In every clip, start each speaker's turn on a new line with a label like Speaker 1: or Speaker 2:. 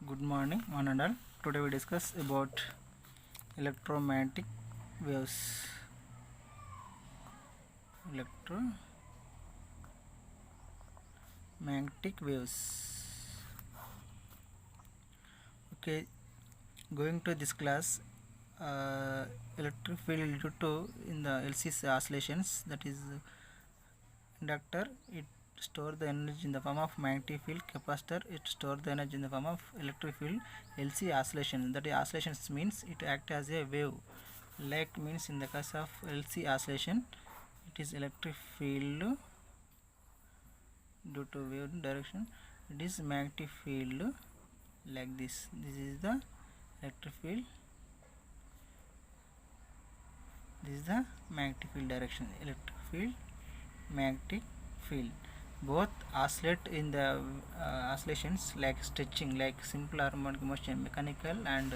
Speaker 1: Good morning, one and all. Today we discuss about electromagnetic waves. Electromagnetic waves. Okay, going to this class, electric field due to in the LC's oscillations, that is inductor, it store the energy in the form of magnetic field. Capacitor, it store the energy in the form of electric field. LC oscillation, that is oscillations means it act as a wave. Like means in the case of LC oscillation, it is electric field due to wave direction. It is magnetic field like this. This is the electric field. This is the magnetic field direction. Electric field, magnetic field. Both oscillate in the oscillations like stretching, like simple harmonic motion, mechanical and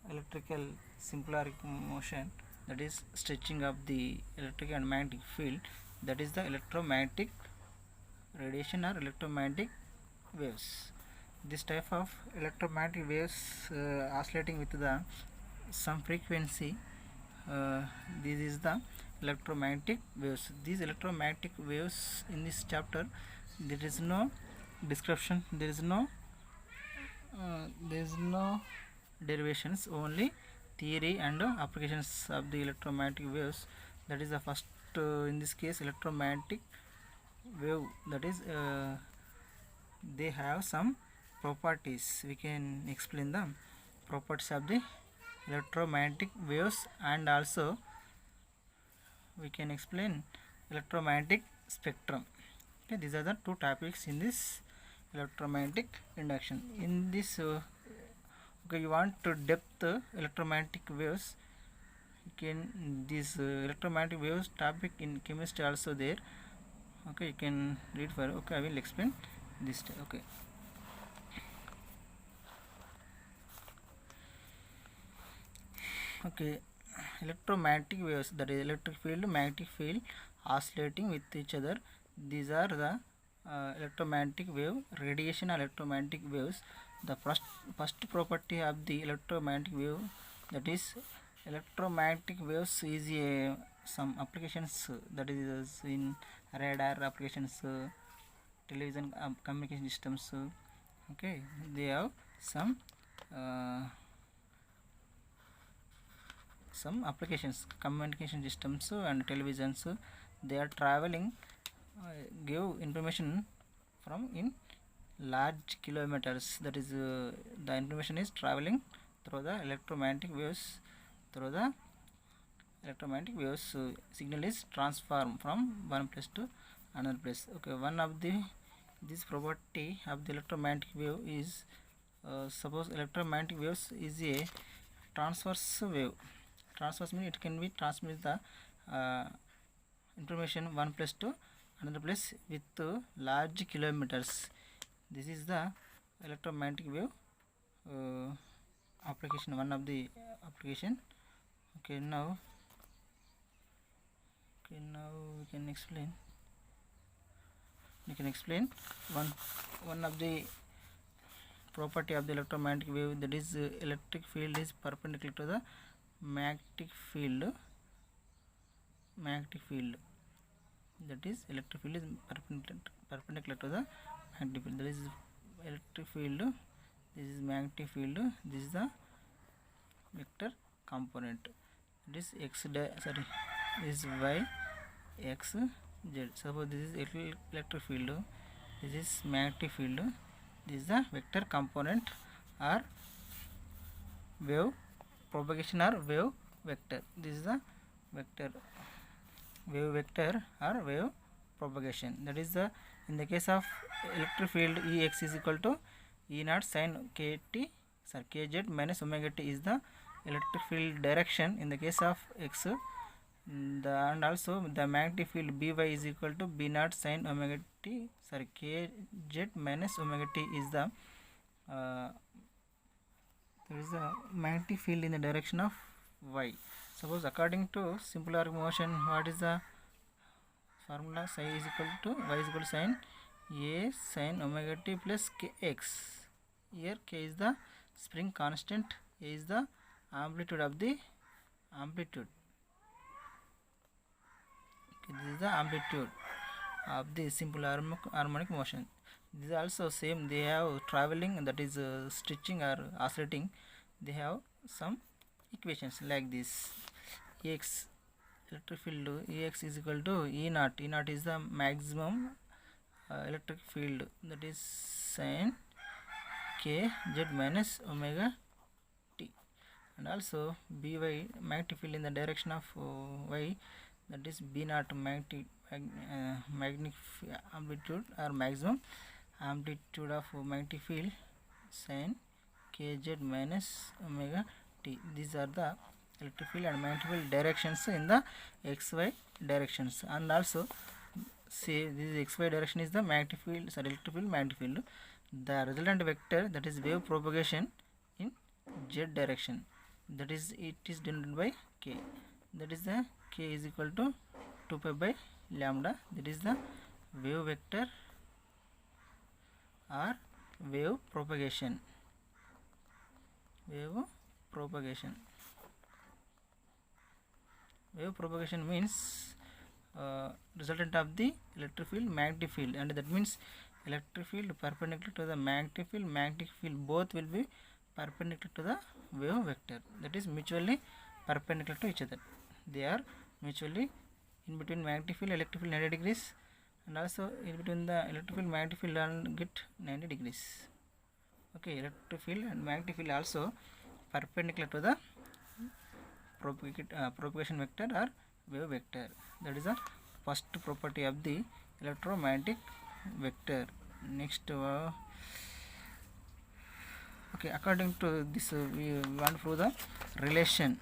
Speaker 1: electrical simple harmonic motion, that is stretching of the electric and magnetic field, that is the electromagnetic radiation or electromagnetic waves. This type of electromagnetic waves oscillating with the some frequency, this is the electromagnetic waves. These electromagnetic waves in this chapter, there is no description, there is no derivations, only theory and applications of the electromagnetic waves. That is the first, in this case, electromagnetic wave, that is they have some properties. We can explain the properties of the electromagnetic waves, and also we can explain electromagnetic spectrum. Okay, these are the two topics in this electromagnetic induction. In this okay, you want to depth electromagnetic waves, you can this electromagnetic waves topic in chemistry also there. Okay, you can read for. Okay, I will explain this. Okay, okay, electromagnetic waves, that is electric field, magnetic field oscillating with each other. These are the electromagnetic wave, radiation electromagnetic waves. The first property of the electromagnetic wave, that is electromagnetic waves is some applications, that is in radar applications, television communication systems. Okay, they have some applications, communication systems and televisions. They are traveling, give information from in large kilometers, that is the information is traveling through the electromagnetic waves. Through the electromagnetic waves, signal is transformed from one place to another place. Okay, one of the this property of the electromagnetic wave is, suppose electromagnetic waves is a transverse wave. Transverse means it can be transmit the information one place to another place with large kilometers. This is the electromagnetic wave application, one of the application. Okay, now we can explain. We can explain one of the property of the electromagnetic wave, that is electric field is perpendicular to the magnetic field. That is electric field is perpendicular to the magnetic field. That is electric field, this is magnetic field, this is the vector component. This x sorry, this is y, x, z. Suppose this is electric field, this is magnetic field, this is the vector component or wave propagation or wave vector. This is the vector, wave vector or wave propagation. That is the, in the case of electric field, Ex is equal to E naught sin kz minus omega t is the electric field direction in the case of x. And also the magnetic field By is equal to B naught sin omega t, kz minus omega t is the there is a magnetic field in the direction of y. Suppose according to simple harmonic motion, what is the formula? Psi is equal to y is equal to sin A sin omega t plus kx. Here k is the spring constant, A is the amplitude of the amplitude. Okay, this is the amplitude of the simple harmonic motion. This is also same, they have traveling, that is stretching or oscillating. They have some equations like this. Ex electric field Ex is equal to E naught. E naught is the maximum electric field, that is sin k z minus omega t. And also By magnetic field in the direction of y, that is B naught magnetic amplitude or maximum amplitude of magnetic field sin kz minus omega t. These are the electric field and magnetic field directions in the xy directions. And also say this xy direction is the magnetic field, sorry, electric field, magnetic field. The resultant vector, that is wave propagation in z direction, that is it is denoted by k, that is the k is equal to 2 pi by lambda. That is the wave vector or wave propagation. Wave propagation means resultant of the electric field, magnetic field, and that means electric field perpendicular to the magnetic field both will be perpendicular to the wave vector, that is mutually perpendicular to each other. They are mutually in between magnetic field, electric field 90 degrees, and also in between the electric field, magnetic field and get 90 degrees. Okay, electric field and magnetic field also perpendicular to the propagation vector or wave vector. That is the first property of the electromagnetic vector. Next okay, according to this we want to prove the relation.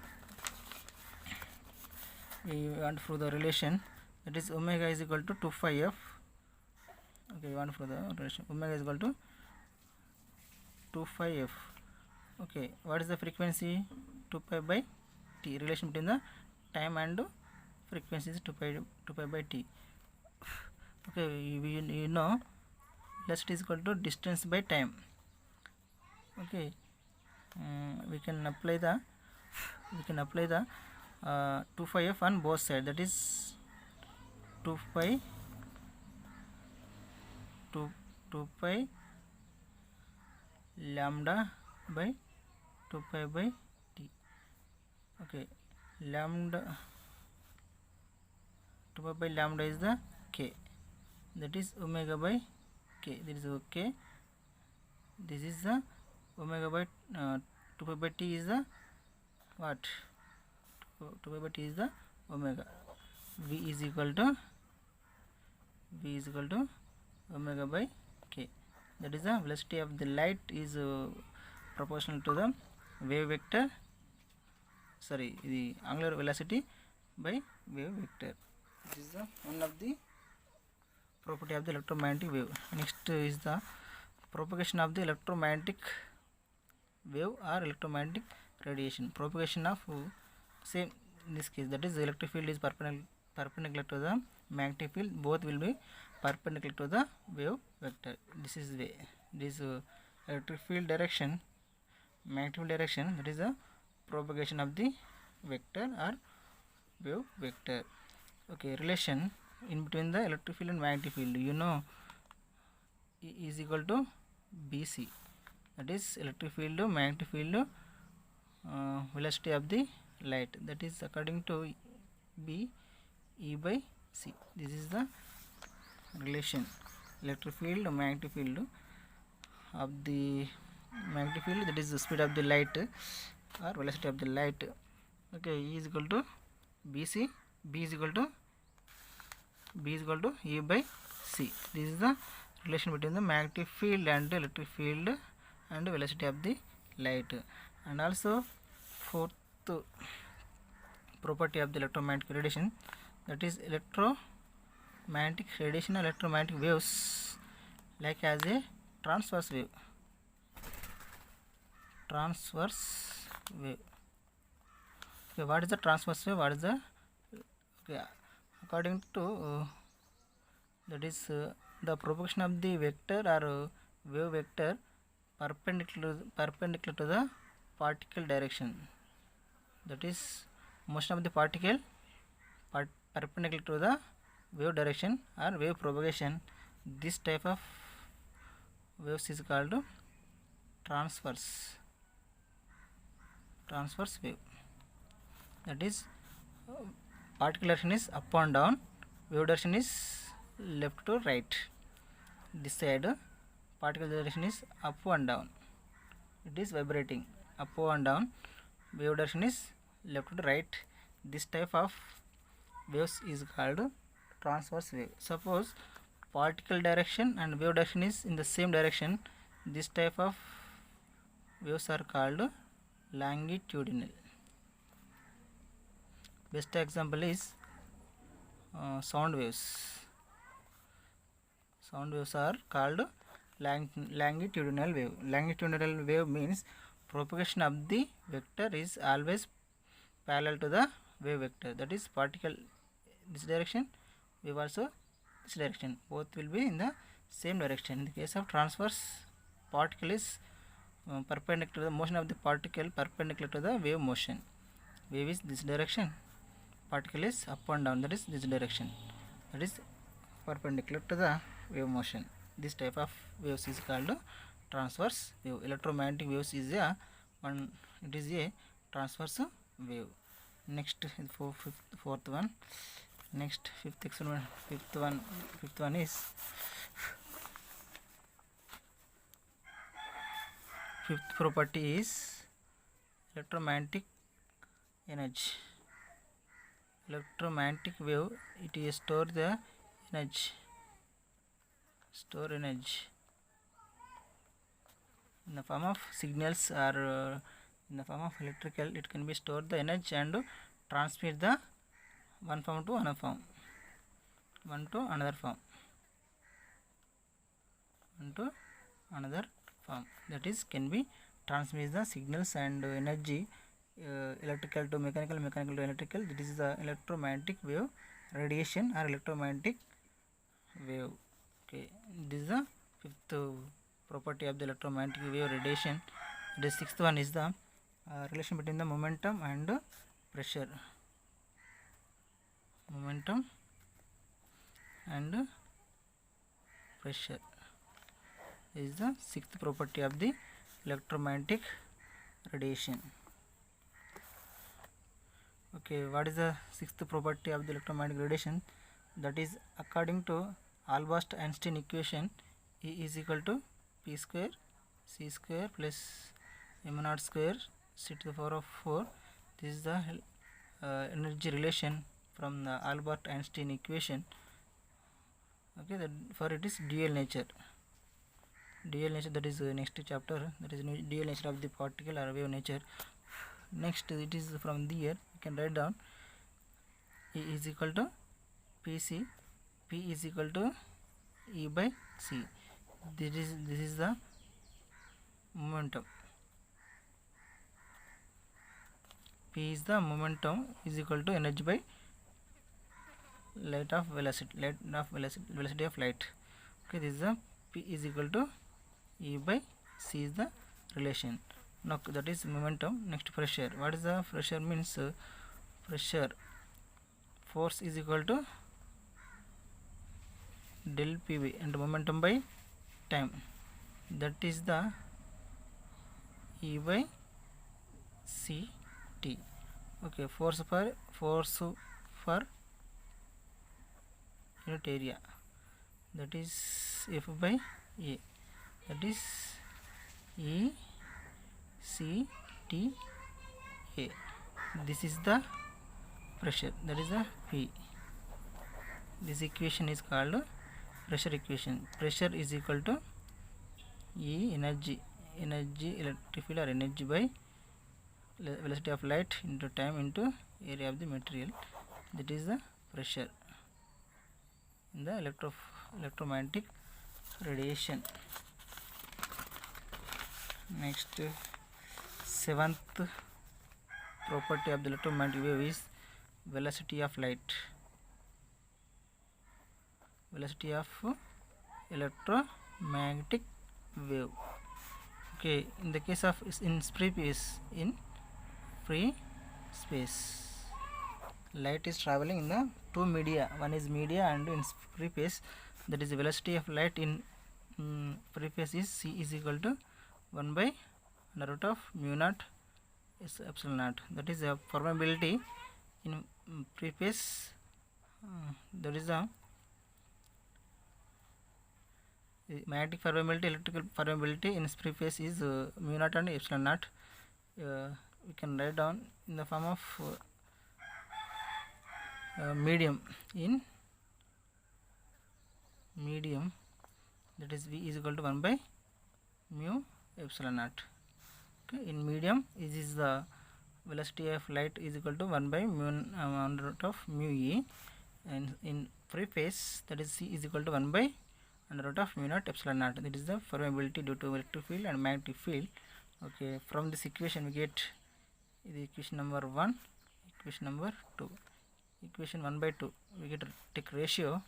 Speaker 1: That is omega is equal to 2 phi f. Okay, we want to prove the relation omega is equal to 2 phi f. Okay, what is the frequency? 2 pi by t. Relation between the time and frequency is 2 pi by t. Okay, you know velocity is equal to distance by time. Okay, we can apply the 2 phi f on both sides, that is 2 pi lambda by 2 pi by t. Okay, 2 pi by lambda is the k, that is omega by k. There is okay, this is the omega by 2 pi by t is the what? 2 pi by t is the omega. V is equal to omega by k. That is the velocity of the light is proportional to the wave vector, sorry, the angular velocity by wave vector. This is the one of the property of the electromagnetic wave. Next is the propagation of the electromagnetic wave or electromagnetic radiation. Propagation of same in this case, that is the electric field is perpendicular to the magnetic field, both will be perpendicular to the wave vector. This is way, this electric field direction, magnetic field direction, that is the propagation of the vector or wave vector. Okay, relation in between the electric field and magnetic field, you know, E is equal to BC, that is electric field to magnetic field velocity of the light, that is according to B, E by C. This is the relation electric field to magnetic field of the magnetic field, that is the speed of the light or velocity of the light. Okay, E is equal to BC, B is equal to E by C. This is the relation between the magnetic field and the electric field and velocity of the light. And also fourth property of the electromagnetic radiation, that is electromagnetic radiation, electromagnetic waves like as a transverse wave. Okay, what is the transverse wave? Okay, according to that is the propagation of the vector or wave vector perpendicular to the particle direction, that is motion of the particle perpendicular to the wave direction or wave propagation. This type of waves is called transverse wave. That is particle direction is up and down, wave direction is left to right. This side particle direction is up and down, it is vibrating up and down, wave direction is left to right. This type of waves is called transverse wave. Suppose particle direction and wave direction is in the same direction, this type of waves are called longitudinal. Best example is sound waves. Sound waves are called longitudinal wave. Longitudinal wave means propagation of the vector is always parallel to the wave vector, that is particle this direction, wave also this direction, both will be in the same direction. In the case of transverse, particle is perpendicular to the motion of the particle perpendicular to the wave motion. Wave is this direction, particle is up and down, that is this direction, that is perpendicular to the wave motion. This type of waves is called transverse wave. Electromagnetic waves is a transverse wave. Next fourth one. Next fifth one is fifth property is electromagnetic energy. Electromagnetic wave, it is store energy in the form of signals or in the form of electrical. It can be stored the energy and transmit the one form to another form, that is can be transmit the signals and energy, electrical to mechanical, mechanical to electrical. This is the electromagnetic wave radiation or electromagnetic wave. Okay, this is the fifth property of the electromagnetic wave radiation. The sixth one is the relation between the momentum and pressure. Momentum and pressure is the sixth property of the electromagnetic radiation. Okay, what is the sixth property of the electromagnetic radiation? That is according to Albert-Einstein equation, E is equal to P square C square plus m naught square C to the power of 4. This is the energy relation from the Albert-Einstein equation. Okay, for it is dual nature, that is next chapter, that is dual nature of the particle or wave nature. Next, it is from here you can write down E is equal to PC, P is equal to E by C. This is the momentum. P is the momentum is equal to energy by velocity of light. Okay, this is the P is equal to E by C is the relation. Now that is momentum. Next, pressure. What is the pressure? Means pressure, force is equal to del PV and momentum by time, that is the E by CT. Okay, force for unit area, that is F by A, that is ECTA. This is the pressure, that is the P. This equation is called pressure equation. Pressure is equal to E energy electric field or energy by velocity of light into time into area of the material. That is the pressure in the electromagnetic radiation. Next, seventh property of the electromagnetic wave is velocity of light. Velocity of electromagnetic wave. Okay, in the case of in free space, light is traveling in the two media. One is media, and in free space, that is the velocity of light in free space is c is equal to 1 by under root of mu naught is epsilon naught. That is the permeability in free space. That is the magnetic permeability, electrical permeability in free space is mu naught and epsilon naught. We can write down in the form of medium. In medium, that is V is equal to 1 by mu epsilon naught. Okay, in medium, this is the velocity of light is equal to 1 by mu under root of mu e, and in free space, that is C is equal to 1 by under root of mu naught epsilon naught. That is the permeability due to electric field and magnetic field. Okay, from this equation we get the equation number 1, equation number 2. Equation 1 by 2, we get take ratio,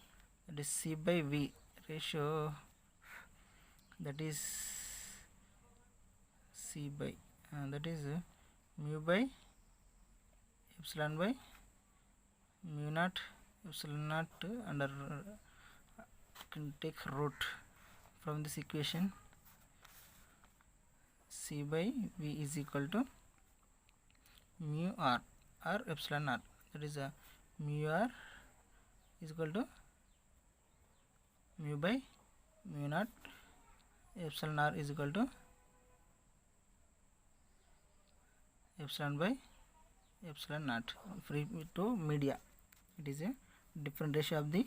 Speaker 1: that is C by V ratio, that is C by that is mu by epsilon by mu naught epsilon naught under can take root. From this equation, C by V is equal to mu r or epsilon r, that is mu r is equal to mu by mu naught epsilon r is equal to epsilon by epsilon naught. Free to media, it is a different ratio of the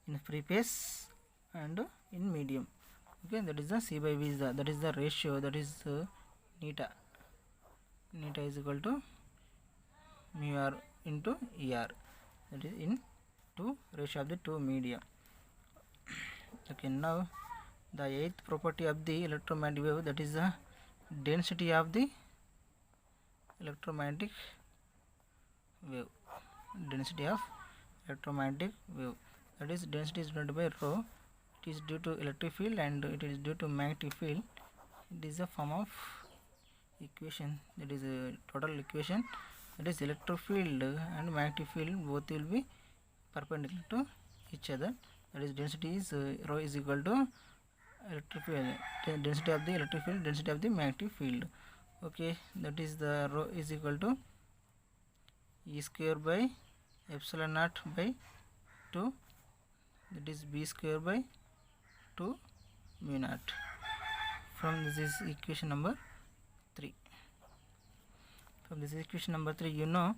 Speaker 1: in free space and in medium. Okay, that is the C by V is that is the ratio, that is neta is equal to mu r into er, that is in two ratio of the two media. Okay, now the eighth property of the electromagnetic wave, that is the density of the electromagnetic wave. Density of electromagnetic wave, that is density is denoted by rho. It is due to electric field and it is due to magnetic field. It is a form of equation, that is a total equation, that is electric field and magnetic field both will be perpendicular to each other. That is density is rho is equal to electric field, density of the electric field, density of the magnetic field. Okay, that is the rho is equal to E square by epsilon naught by 2, that is B square by 2 mu naught. From this is equation number 3. From this equation number 3, you know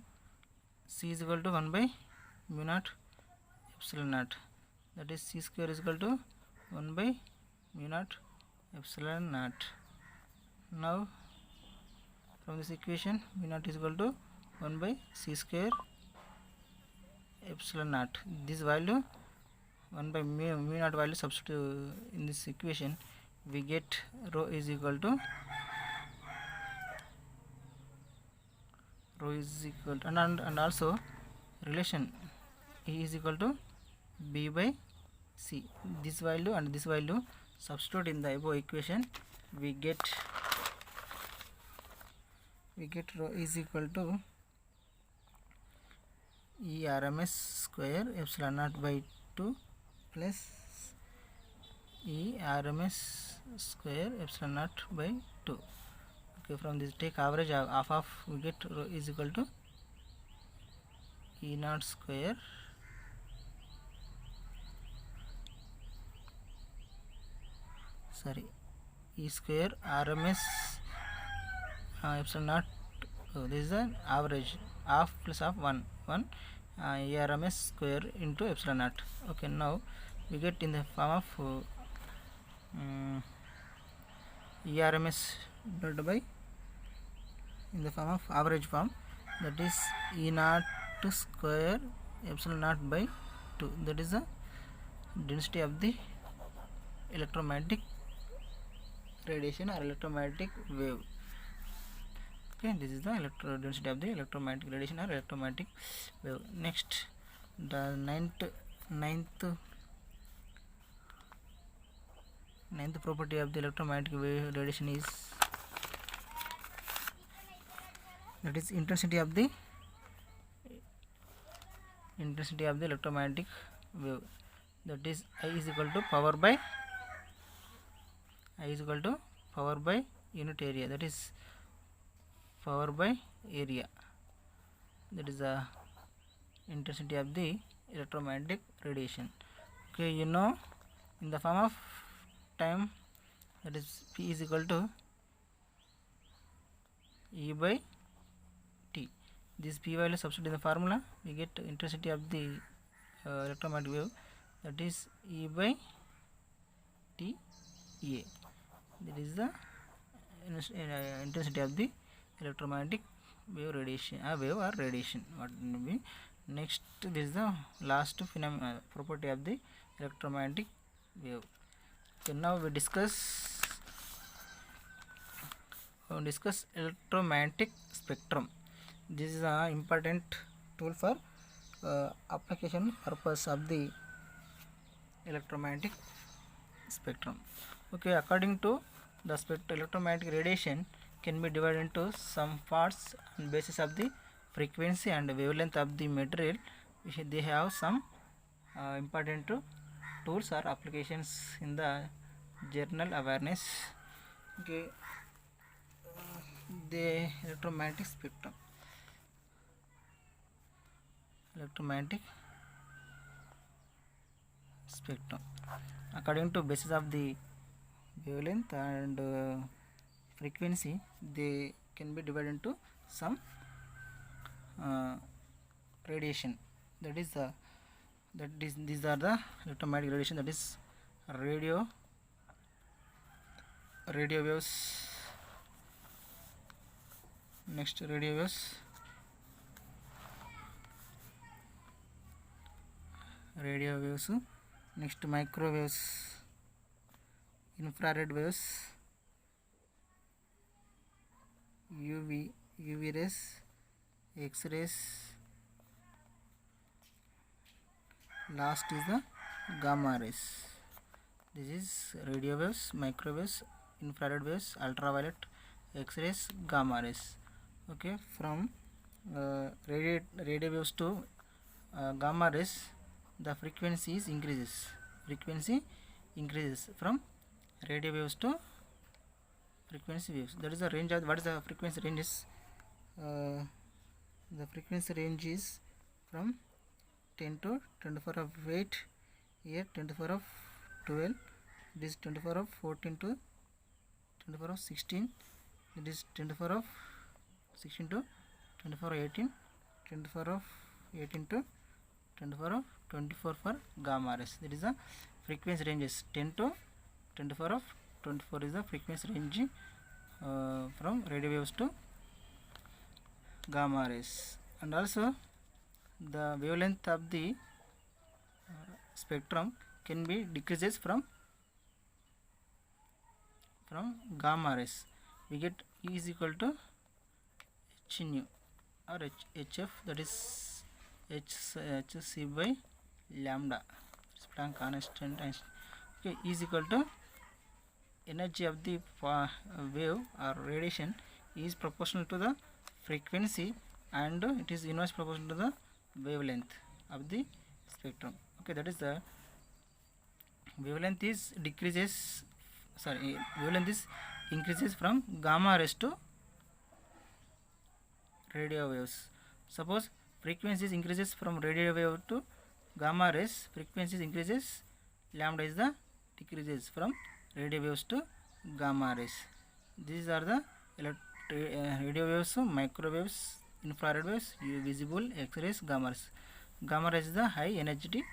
Speaker 1: C is equal to 1 by mu naught epsilon naught, that is C square is equal to 1 by mu naught epsilon naught. Now from this equation, mu naught is equal to 1 by C square epsilon naught. This value 1 by mu naught value substitute in this equation, we get rho is equal to and also relation E is equal to B by C. This value and this value substitute in the above equation, we get rho is equal to E RMS square epsilon naught by 2 plus E RMS square epsilon naught by 2. Okay, from this take average of we get rho is equal to E naught square E square RMS epsilon naught. This is an average half plus of 1 E RMS square into epsilon naught. Okay, now we get in the form of E RMS divided by in the form of average form, that is E naught square epsilon naught by 2. That is the density of the electromagnetic radiation or electromagnetic wave. Okay, this is the density of the electromagnetic radiation or electromagnetic wave. Next, the ninth Ninth property of the electromagnetic wave radiation is, that is intensity of the electromagnetic wave, that is I is equal to power by unit area, that is power by area, that is the intensity of the electromagnetic radiation. Okay, you know, in the form of time, that is P is equal to E by T. This P value substitute in the formula, we get intensity of the electromagnetic wave, that is E by T A. That is the intensity of the electromagnetic wave radiation, wave or radiation, what will be. Next, this is the last property of the electromagnetic wave. Okay, now we discuss electromagnetic spectrum. This is an important tool for application purpose of the electromagnetic spectrum. Okay, according to the electromagnetic radiation can be divided into some parts on basis of the frequency and wavelength of the material. They have some important tools or applications in the general awareness. Okay, the electromagnetic spectrum. According to basis of the wavelength and frequency, they can be divided into some radiation. These are the electromagnetic radiation, that is radio waves. Next, radio waves. Next, microwaves, infrared waves, UV rays, X-rays. Last is the gamma rays. This is radio waves, microwaves, infrared waves, ultraviolet, X-rays, gamma rays. Okay, from radio waves to gamma rays, the frequency increases. From radio waves to frequency waves. That is the range of, what is the frequency range is? The frequency range is from 10 to 10 to the power of 8, here 10 to the power of 12, it is 10 to the power of 14 to 10 to the power of 16, it is 10 to the power of 16 to 10 to the power of 18, 10 to the power of 18 to 10 to the power of 24 for gamma rays. That is the frequency range is 10 to 10 to the power of 24 is the frequency range from radio waves to gamma rays. And also the wavelength of the spectrum can be decreases from gamma rays. We get E is equal to h nu or hf, that is hc by lambda, Planck constant. Okay, E is equal to energy of the wave or radiation is proportional to the frequency and it is inverse proportional to the wavelength of the spectrum. Okay, that is the wavelength is increases from gamma rays to radio waves. Suppose frequencies increases from radio wave to gamma rays, frequencies increases, lambda is the decreases from radio waves to gamma rays. These are the radio waves, microwaves, infrared waves, visible, X-rays, gamma rays. Gamma rays is the high energy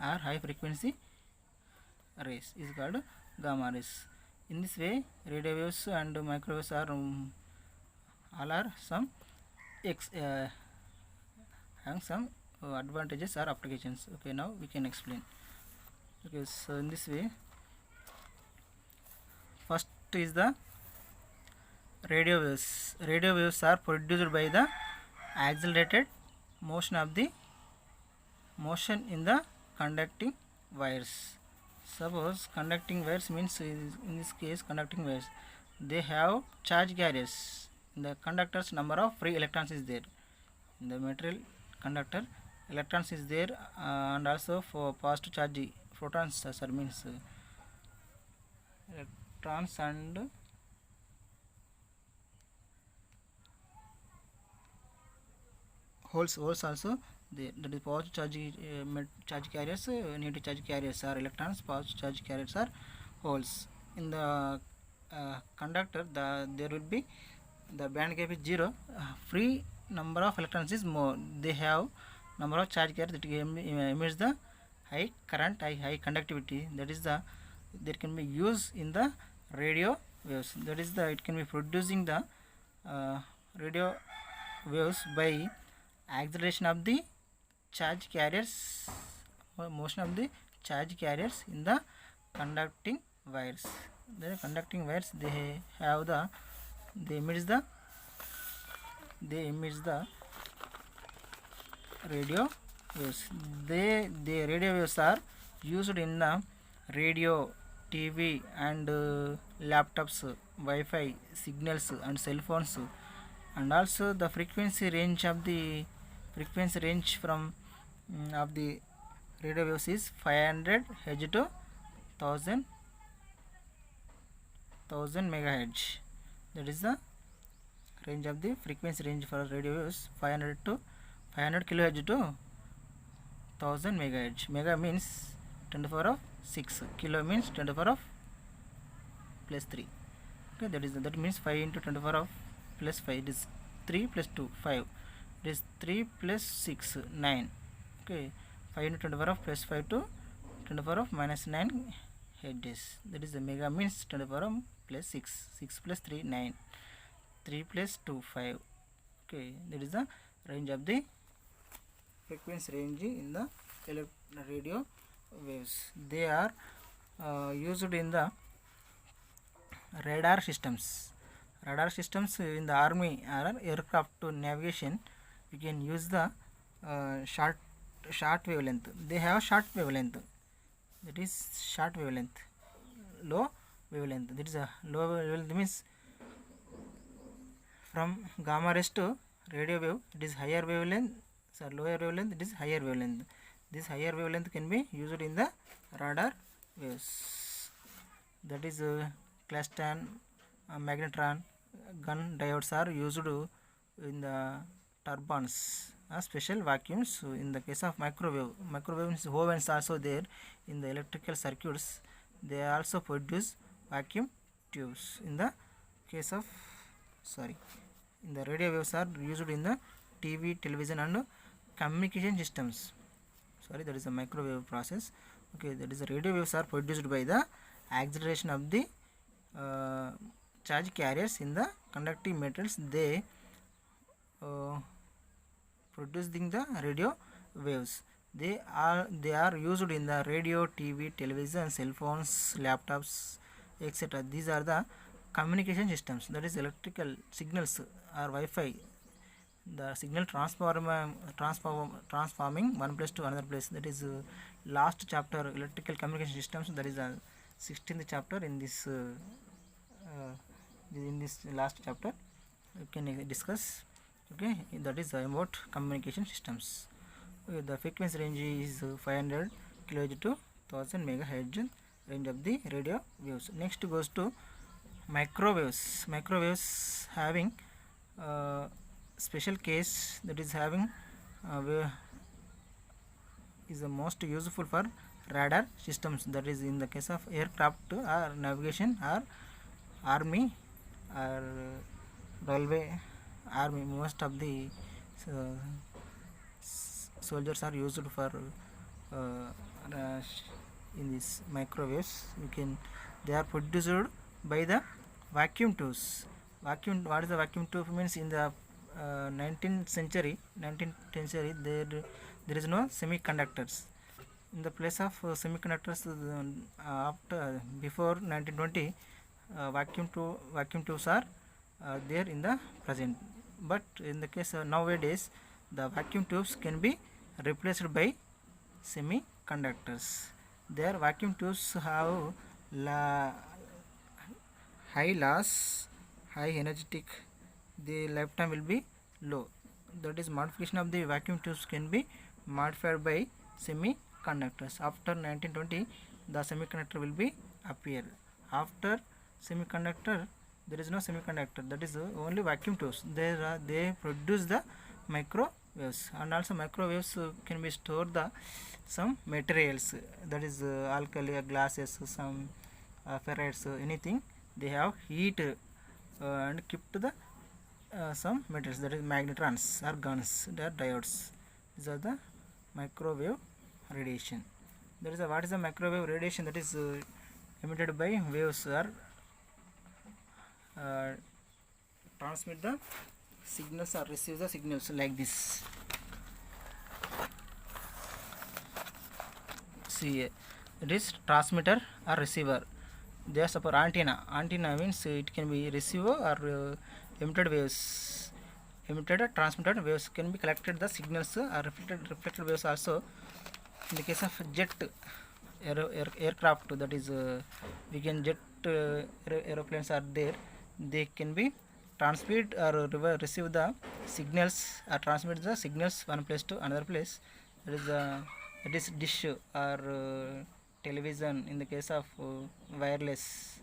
Speaker 1: or high frequency rays is called gamma rays. In this way, radio waves and microwaves are all are some having some advantages or applications. Okay, now we can explain. Okay, so in this way, first is the radio waves. Radio waves are produced by the accelerated motion in the conducting wires. Suppose conducting wires means in this case conducting wires, they have charge carriers. In the conductor's number of free electrons is there. In the material conductor, electrons is there, and also for positive charge protons means electrons and holes also there. That is positive charge carriers, negative charge carriers are electrons, positive charge carriers are holes. In the conductor, there will be the band gap is 0, free number of electrons is more. They have number of charge carriers that emits the high current, high conductivity. That is the that can be used in the radio waves. That is the it can be producing the radio waves by acceleration of the charge carriers, motion of the charge carriers in the conducting wires. The conducting wires, they have the they emit the radio waves. The radio waves are used in the radio, TV and laptops, Wi-Fi signals and cell phones, and also the frequency range from of the radio waves is 500 Hz to 1000 megahertz. That is the range of the frequency range for radio waves, 500 kilohertz to 1000 megahertz. Mega means 10 to the power of 6, kilo means 10 to the power of plus 3. Okay, that means 5 into 10 to the power of plus 5. It is 3 plus 2 5. It is 3 plus 6 9. Okay, 5 into 10 to the power of plus 5 to 10 to the power of minus 9 hertz. That is the mega means 10 to the power of plus 6. 6 plus 3 9. 3 plus 2 5. Okay, that is the range of the frequency range in the radio waves. They are used in the radar systems. Radar systems in the army or aircraft to navigation, we can use the short wavelength. They have short wavelength. That is short wavelength. Low wavelength. That is a low wavelength means from gamma rays to radio wave. It is higher wavelength. So lower wavelength. It is higher wavelength. This higher wavelength can be used in the radar waves. That is Klestan, magnetron, gun diodes are used in the turbines, special vacuums. In the case of microwave means ovens also there in the electrical circuits. They also produce vacuum tubes. In the case of in the radio waves are used in the TV, television and communication systems. That is a microwave process. Okay, that is the radio waves are produced by the acceleration of the charge carriers in the conducting metals. They producing the radio waves. They are used in the radio, TV, television, cell phones, laptops, etc. These are the communication systems. That is electrical signals or Wi-Fi. The signal transforming one place to another place. That is last chapter, electrical communication systems. That is the 16th chapter in this last chapter you can discuss. Okay, that is about communication systems. Okay, the frequency range is 500 kHz to 1000 megahertz range of the radio waves. Next goes to microwaves. Microwaves having special case, that is having is the most useful for radar systems. That is in the case of aircraft or navigation or army or railway. Army, most of the soldiers are used for in these microwaves. They are produced by the vacuum tubes. What is the vacuum tube means? In the 19th century there is no semiconductors. In the place of semiconductors, before 1920, vacuum tubes are there in the present. But in the case of nowadays, the vacuum tubes can be replaced by semiconductors. Their vacuum tubes have high loss, high energetic, the lifetime will be low. That is, modification of the vacuum tubes can be modified by semiconductors. After 1920, the semiconductor will be appear. After semiconductor, there is no semiconductor. That is only vacuum tubes. They produce the microwaves, and also microwaves can be stored the some materials. That is alkali, glasses, some ferrites, anything. They have heat and keep to the some materials, that is magnetrons or guns, they are diodes. These are the microwave radiation. That is what is the microwave radiation? That is emitted by waves or transmit the signals or receive the signals like this. See, it is transmitter or receiver. They are support antenna. Antenna means it can be receiver or emitted waves. Emitted or transmitted waves can be collected the signals or reflected waves also. In the case of jet aircraft, that is we can jet aeroplanes are there, they can be transmit or receive the signals or transmit the signals one place to another place. That is dish or television. In the case of wireless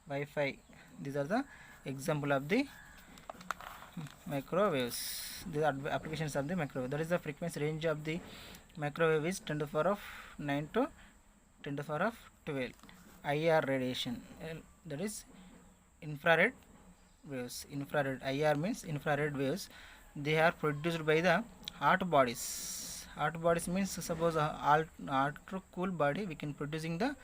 Speaker 1: Wi-Fi, these are the example of the microwaves. These are applications of the microwave. That is the frequency range of the microwave is 10 to the power of 9 to 10 to the power of 12. IR radiation, that is infrared waves. Infrared, IR means infrared waves. They are produced by the hot bodies. Hot bodies means suppose a hot or cool body, we can producing the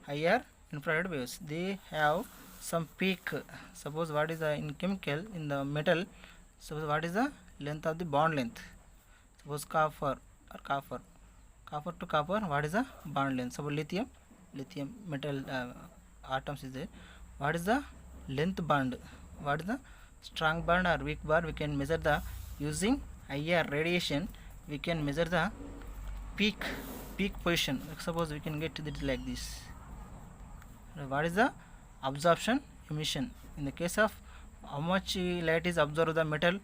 Speaker 1: IR infrared waves. They have some peak. Suppose what is the in chemical, in the metal, suppose what is the length of the bond length. Suppose copper to copper, what is the bond length? Suppose lithium metal atoms is there, what is the length bond, what is the strong bond or weak bond? We can measure the using IR radiation. We can measure the peak position. Suppose we can get it like this. What is the absorption emission? In the case of how much light is absorbed the material,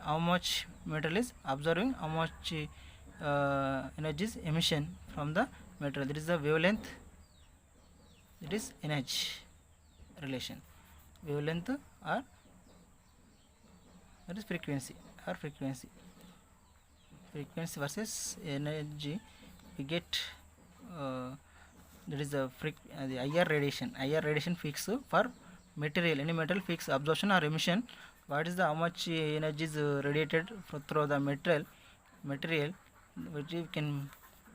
Speaker 1: how much metal is absorbing, how much energy is emission from the material. That is the wavelength. It is energy relation. Wavelength or that is frequency versus energy. We get that is the IR radiation. IR radiation fixed for material, any metal fixed absorption or emission. What is the how much energy is radiated through the material, which we can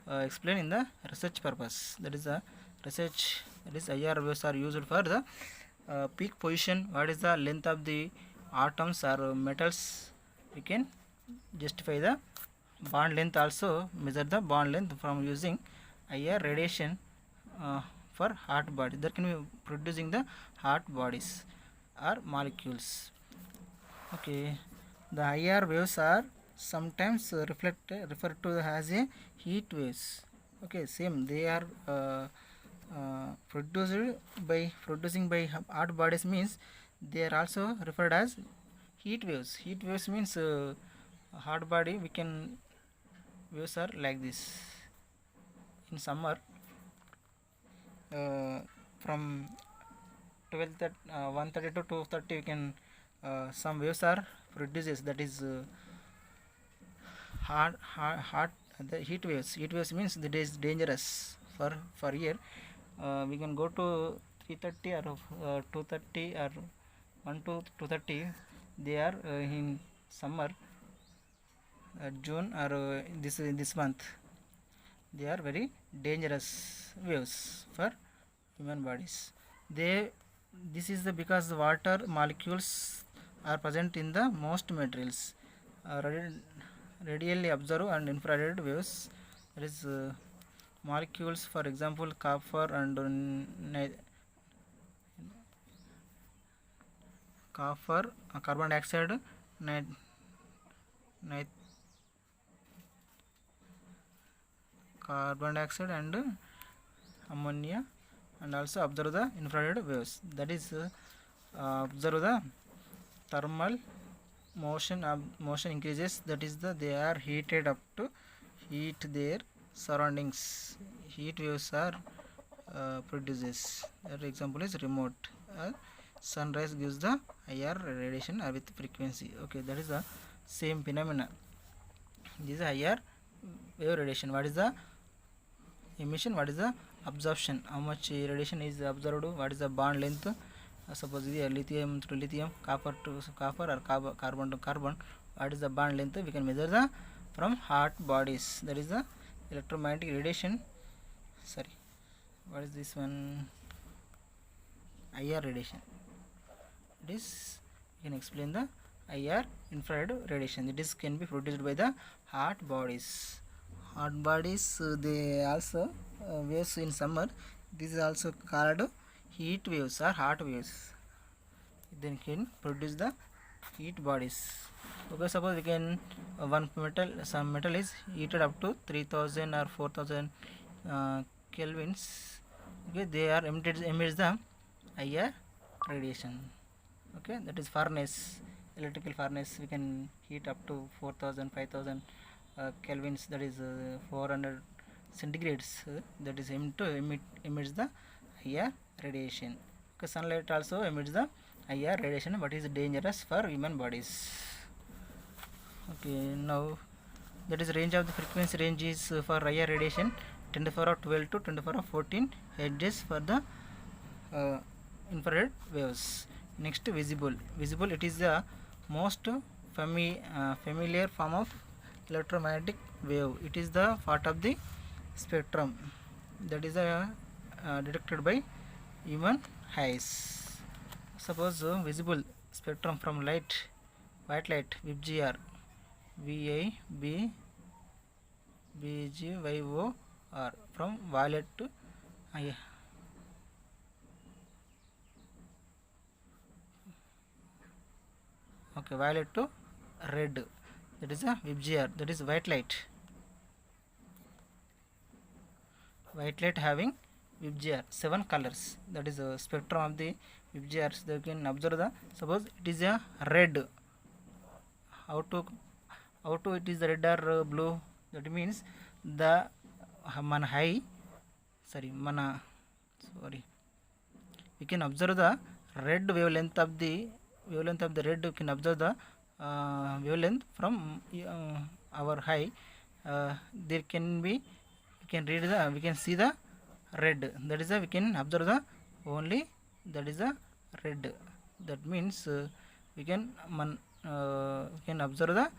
Speaker 1: explain in the research purpose. That is the research. That is IR waves are used for the peak position. What is the length of the atoms or metals? We can justify the bond length also, measure the bond length from using IR radiation for hot body. That can be producing the hot bodies or molecules. Okay, the IR waves are sometimes referred to as a heat waves. Okay, same, they are producing by hot bodies, means they are also referred as heat waves. Heat waves means hot body, we can waves are like this. In summer, from 1:30 to 2:30, we can some waves are produced. That is hot the heat waves. Heat waves means that is dangerous for year. We can go to 3:30 or 2:30 or 1 to 2:30. They are in summer, June or this month. They are very dangerous waves for human bodies. This is because the water molecules are present in the most materials. Radially observed and infrared waves, that is molecules, for example copper and carbon dioxide, carbon dioxide and ammonia, and also observe the infrared waves. That is observe the thermal motion increases. That is they are heated up to heat their surroundings. Heat waves are produces. That example is remote. Sunrise gives the IR radiation with frequency. Okay, that is the same phenomena. This is IR wave radiation. What is the emission? What is the absorption? How much radiation is observed? What is the bond length? Suppose lithium to lithium, copper to copper, or carbon to carbon. What is the bond length? We can measure the from hot bodies. That is the electromagnetic radiation. Sorry, what is this one? IR radiation. It is, we can explain the IR infrared radiation. This can be produced by the hot bodies. Hot bodies, they also waves in summer. This is also called heat waves or hot waves. Then can produce the heat bodies. Okay, suppose we can some metal is heated up to 3000 or 4000 kelvins. Okay, they are emits the IR radiation. Okay, that is furnace, electrical furnace. We can heat up to 4000 5000 kelvins, that is 400 centigrades. That is emits the IR radiation. Okay, sunlight also emits the IR radiation, but is dangerous for human bodies. Okay, now that is range of the frequency range is for IR radiation 10 to the power of 12 to 10 to the power of 14 hertz for the infrared waves. Next, visible. Visible, it is the most familiar form of electromagnetic wave. It is the part of the spectrum that is detected by human eyes. Suppose visible spectrum from light, white light, VIBGYOR, VIBGYOR, from violet to violet to red. That is a VIBGYOR, that is white light. White light having VIBGYOR 7 colors. That is a spectrum of the VIBGYORs. They can observe the, suppose it is a red. How to it is red or blue? That means the we can observe the red wavelength of the red. We can observe the wavelength from our eye. There can be, we can see the red. That is we can observe the only, that is a red. That means we can observe the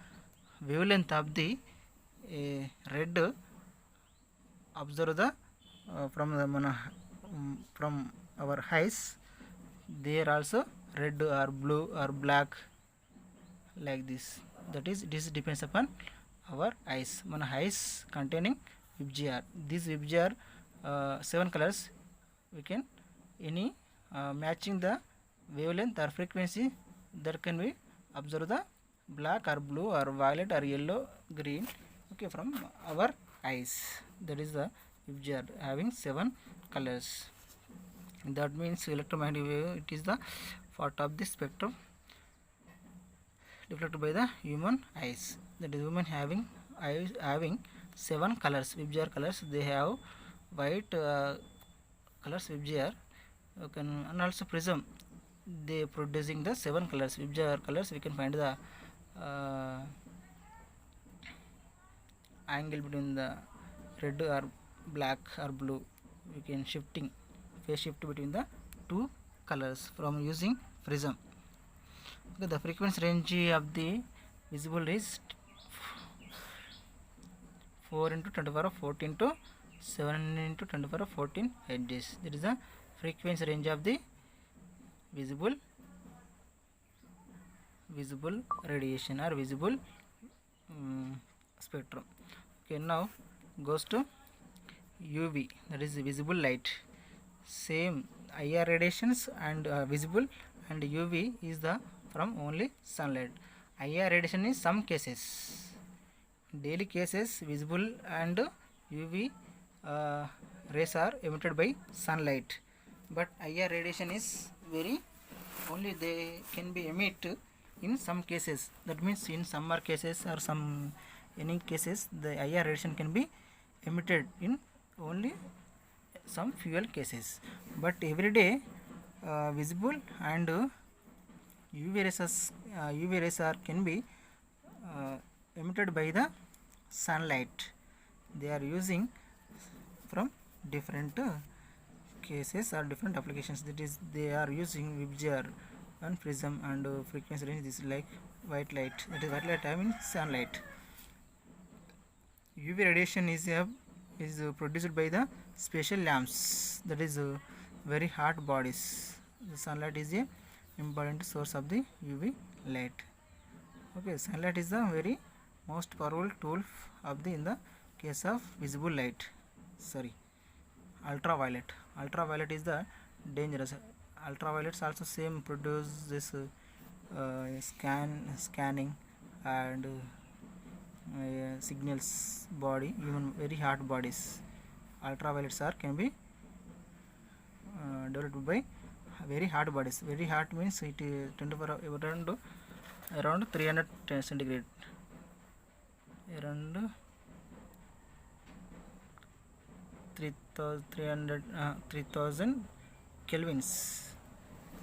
Speaker 1: wavelength of the red. Observe the from our eyes. There also red or blue or black, like this. That is, this depends upon our eyes. Eyes containing VIBGYOR. This VIBGYOR 7 colors, we can any matching the wavelength or frequency, that can be observe the black or blue or violet or yellow, green. Okay, from our eyes. That is the VIBGYOR having 7 colors. That means electromagnetic wave, it is the part of the spectrum reflected by the human eyes. That is, human having 7 colors, VIBGYOR colors. They have white colors VIBGYOR. Okay, and also prism, they producing the 7 colors VIBGYOR colors. We can find the angle between the red or black or blue. We can phase shift between the 2 colors from using prism. Okay, the frequency range of the visible is 4 into 10 to the power of 14 to 7 into 10 to the power of 14 hertz. That is the frequency range of the visible radiation or visible spectrum. Okay, now goes to UV, that is visible light. Same IR radiations and visible, and UV is the from only sunlight. IR radiation in some cases, daily cases, visible and UV rays are emitted by sunlight, but IR radiation is very only they can be emit in some cases. That means in summer cases or some any cases the IR radiation can be emitted in only some few cases, but every day visible and UV rays are can be emitted by the sunlight. They are using from different cases or different applications. That is, they are using VIBGYOR and prism and frequency range. This is like white light. That is white light I mean sunlight. UV radiation is produced by the special lamps. That is very hot bodies. The sunlight is a important source of the UV light. Okay, sunlight is the very most powerful tool of the in the case of visible light. Sorry, ultraviolet. Ultraviolet is the dangerous. Ultraviolets also same produce this scanning and signals body, even very hot bodies. Ultraviolets are can be developed by very hot bodies. Very hot means it is around 300 centigrade, around 3000 kelvins.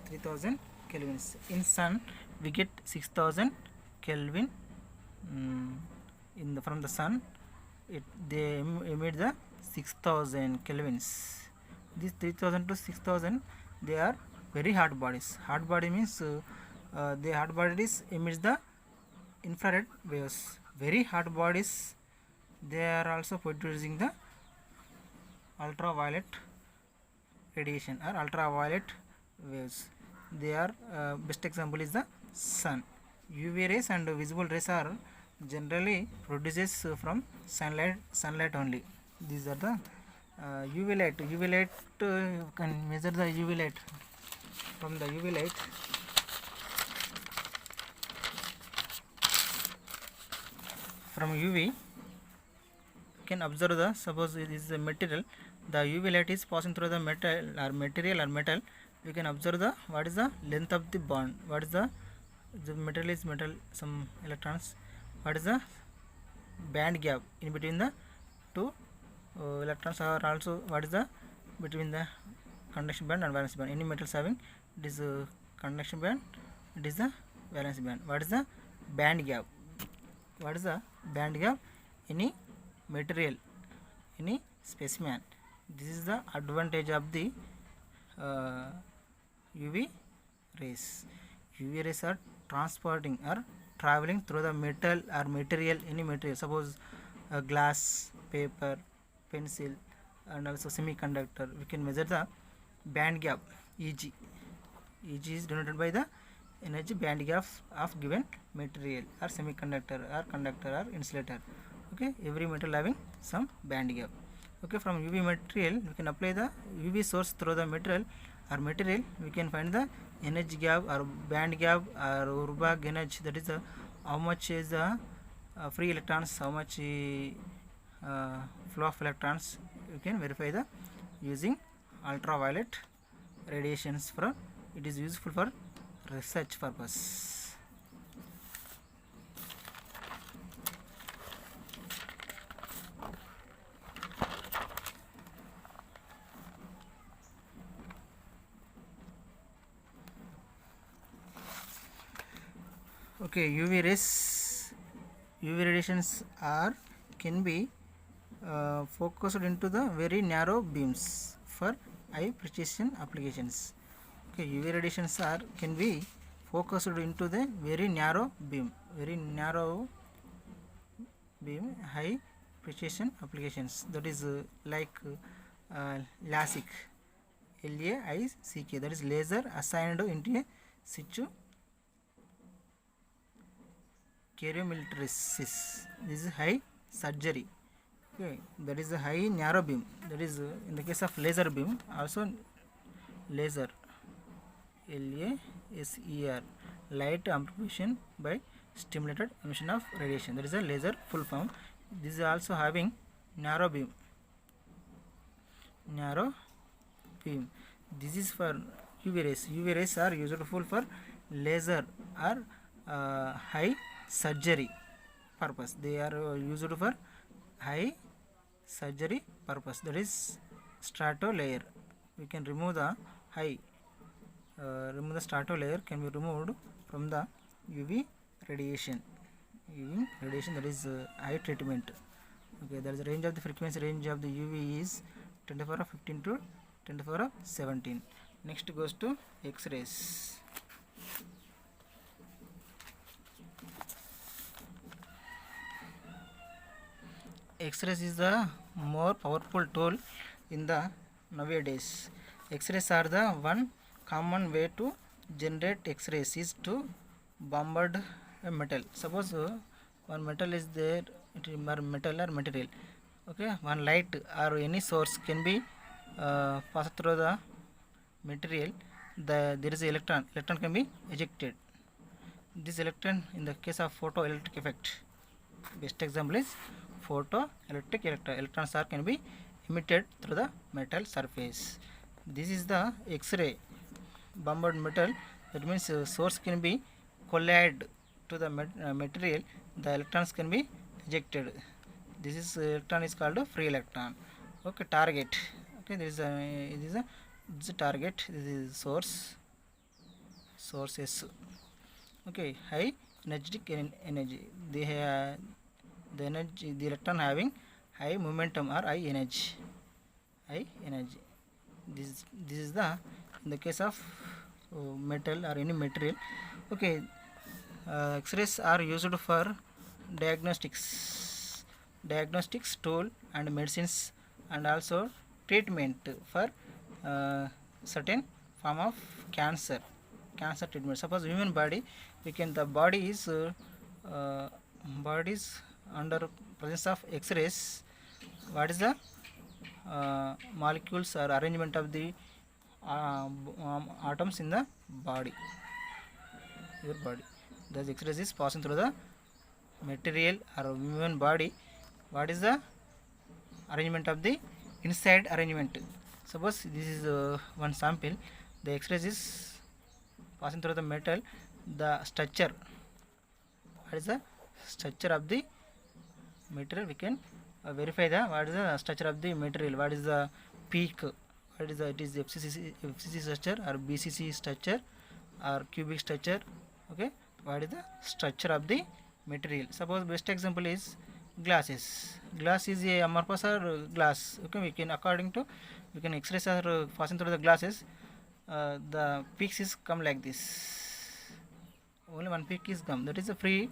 Speaker 1: 3000 kelvins. In sun we get 6000 kelvin. From the sun they emit the 6000 kelvins. These 3000 to 6000 they are very hot bodies. Hot body means the hot bodies emits the infrared waves. Very hot bodies they are also producing the ultraviolet radiation or ultraviolet waves. They are best example is the sun. UV rays and visible rays are generally produces from sunlight only. These are the UV light. UV light can measure the UV light. From the UV light from UV can observe the, suppose it is a material, the UV light is passing through the metal. We can observe the what is the length of the bond, what is the metal is metal, some electrons, what is the band gap in between the two electrons, are also what is the between the conduction band and valence band. Any metals having it is conduction band, it is the valence band. What is the band gap? What is the band gap? Any material, any specimen. This is the advantage of the UV rays. UV rays are transporting or traveling through the metal or material, any material, suppose glass, paper, pencil and also semiconductor. We can measure the band gap, Eg. Eg is denoted by the energy band gap of given material or semiconductor or conductor or insulator. Okay, every metal having some band gap. Okay, from UV material we can apply the UV source through the material or material. We can find the energy gap or band gap or Rorschach energy. That is how much is the free electrons, how much flow of electrons. You can verify the using ultraviolet radiations. For it is useful for research purpose. Okay, UV radiations are can be focused into the very narrow beams for high precision applications. Okay, UV radiations are can be focused into the very narrow beam, high precision applications. That is like LASIK, LAICK, that is laser assigned into a situ cheiromilitarisis. This is high surgery. Okay, that is a high narrow beam. That is in the case of laser beam, also laser, LASER, light amplification by stimulated emission of radiation. That is a laser full form. This is also having narrow beam. narrow beam. This is for UV rays. UV rays are useful for laser or high surgery purpose. They are used for high surgery purpose. That is strato layer. We can remove the strato layer can be removed from the UV radiation. UV radiation, that is high treatment. Okay, that is the range of the frequency range of the UV is 10 to the power of 15 to 10 to the power of 17. Next goes to X-rays. X-rays is the more powerful tool in the nowadays. X-rays are the one common way to generate X-rays is to bombard a metal. Suppose one metal is there, it is metal or material. Okay, one light or any source can be passed through the material. There is an electron. Electron can be ejected. This electron, in the case of photoelectric effect, best example is photoelectric electrons are can be emitted through the metal surface. This is the X-ray bombarded metal. That means source can be collide to the material. The electrons can be ejected. This is electron is called a free electron. Okay, target. Okay, this is a target. This is source S. Okay, high energetic energy. They have the energy, the electron having high momentum or high energy. This is the, in the case of metal or any material. Okay, X-rays are used for diagnostics tool and medicines, and also treatment for certain form of cancer treatment. Suppose human body, the body is under presence of X-rays. What is the molecules or arrangement of the atoms in the body, your body? The X-rays is passing through the material or human body. What is the arrangement of the inside arrangement? Suppose this is one sample. The X-rays is passing through the metal. The structure, what is the structure of the material? We can verify the what is the structure of the material. What is the peak? What is the, it is FCC structure or BCC structure or cubic structure. Okay, what is the structure of the material? Suppose best example is glasses. Glass is a amorphous or glass. Okay, we can X-rays are passing through the glasses. The peaks is come like this. Only one peak is come. That is a free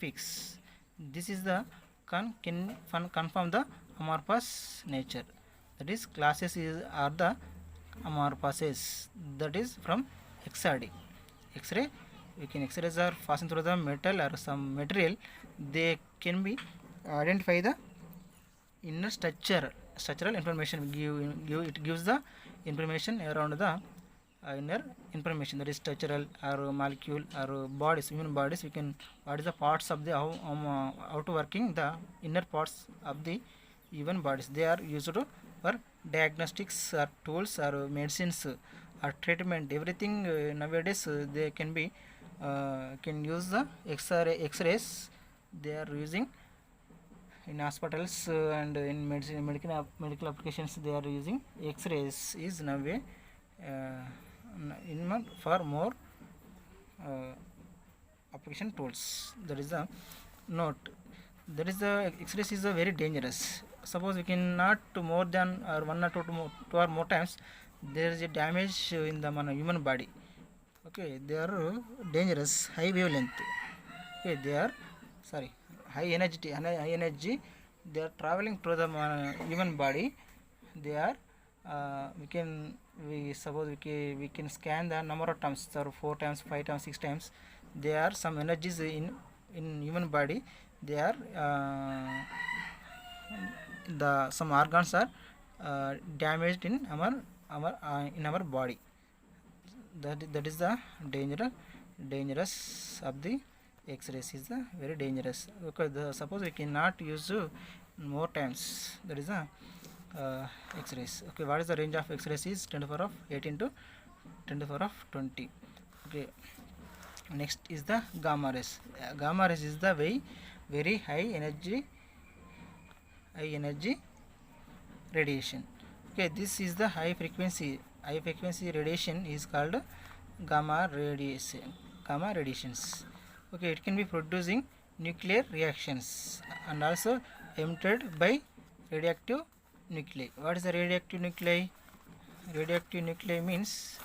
Speaker 1: peaks. This is the can confirm the amorphous nature. That is glasses are the amorphous. That is from XRD. X-ray. X-rays are passing through the metal or some material. They can be identify the inner structural information. It gives the information around the inner information, that is structural or molecule or bodies, human bodies. What is the parts of the how to working the inner parts of the human bodies. They are used for diagnostics or tools or medicines or treatment. Everything nowadays they can be can use the X-rays. They are using in hospitals and in medical applications. They are using X-rays is now for more application tools. That is the note. That is the X-rays is very dangerous. Suppose we cannot more than or one or two or more times, there is a damage in the human body. Okay, they are dangerous, high wavelength. Okay, they are high energy. They are traveling through the human body. They are we can scan the number of times, or 4 times, 5 times, 6 times. There are some energies in human body. They are some organs are damaged in our body. That is the dangerous of the X-rays is the very dangerous. Okay, suppose we cannot use more times. That is X-rays. Okay, what is the range of X-rays? Is 10 to the power of 18 to 10 to the power of 20. Okay, next is the gamma rays. Gamma rays is the very high energy radiation. Okay, this is the high frequency radiation is called gamma radiations. Okay, it can be producing nuclear reactions and also emitted by radioactive nuclei. What is the radioactive nuclei? Radioactive nuclei means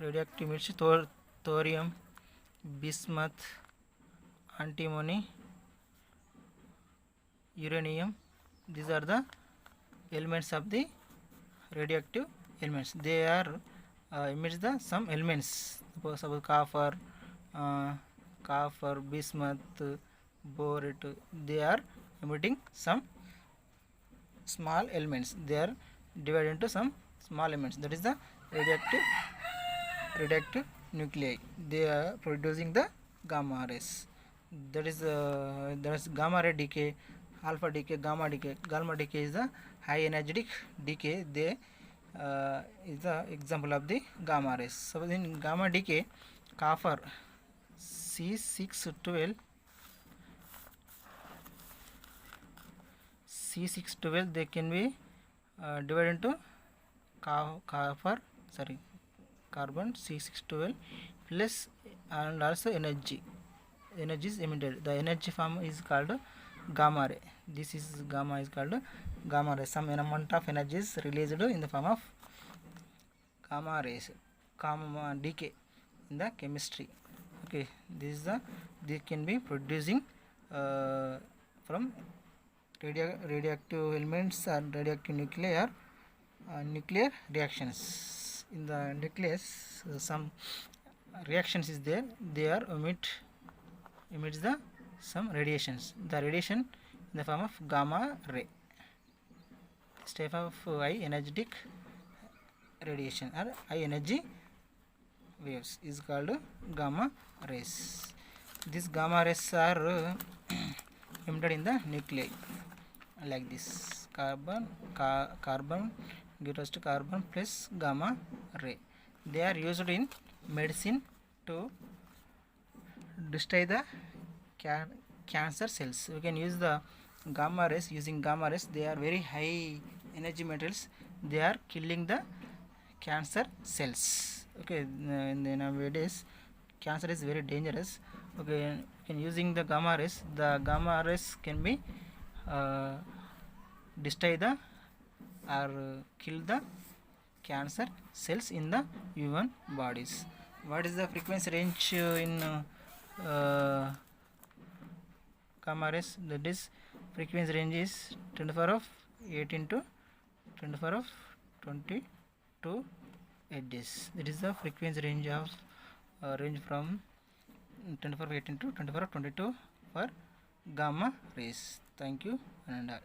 Speaker 1: radioactive means thorium, bismuth, antimony, uranium. These are the elements of the radioactive elements. They are emits the some elements. Suppose copper, bismuth, borate. They are emitting some small elements. They are divided into some small elements. That is the radioactive nuclei. They are producing the gamma rays. That is gamma ray decay, alpha decay, gamma decay. Gamma decay is the high energetic decay. They is the example of the gamma rays. So in gamma decay, copper C612 they can be divided into carbon C612 plus and also energy is emitted. The energy form is called gamma ray. This is gamma is called gamma ray. Some amount of energy is released in the form of gamma rays, gamma decay in the chemistry. Okay, this is they can be producing from radioactive elements and radioactive nuclei or nuclear reactions. In the nucleus, some reactions is there. They are emits the some radiations. The radiation in the form of gamma ray. This type of high energetic radiation or high energy waves is called gamma rays. These gamma rays are emitted in the nuclei like this. Carbon gives to carbon plus gamma ray. They are used in medicine to destroy the cancer cells. We can use the gamma rays. Using gamma rays, they are very high energy materials. They are killing the cancer cells. Okay, nowadays cancer is very dangerous. Okay, using the gamma rays can be destroy the or kill the cancer cells in the human bodies. What is the frequency range in gamma rays? That is frequency range is 10 to the power of 18 to 10 to the power of 22 edges. That is the frequency range of range from 10 to the power of 18 to 10 to the power of 22 for gamma rays. Thank you and all.